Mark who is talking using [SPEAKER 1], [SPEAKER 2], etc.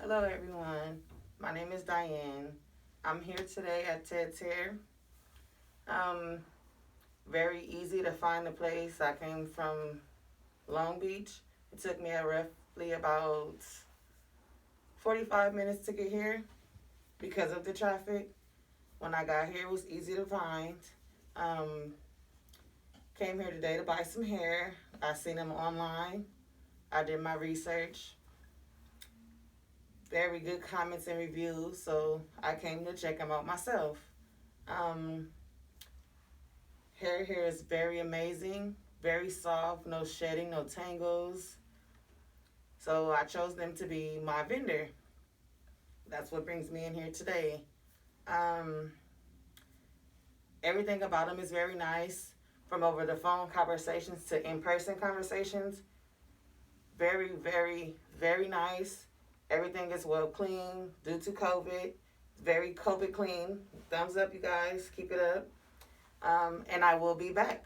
[SPEAKER 1] Hello, everyone. My name is Diane. I'm here today at TedHair. Um, Very easy to find the place. I came from Long Beach. It took me roughly about 45 minutes to get here because of the traffic. When I got here, it was easy to find. Um, Came here today to buy some hair. I seen them online. I did my research. Very good comments and reviews, so I came to check them out myself. Um, Hair here is very amazing, very soft, no shedding, no tangles. So I chose them to be my vendor. That's what brings me in here today. Um, Everything about them is very nice, from over the phone conversations to in person conversations. Very, very, very nice. Everything is well clean due to COVID. Very COVID clean. Thumbs up, you guys. Keep it up. And I will be back.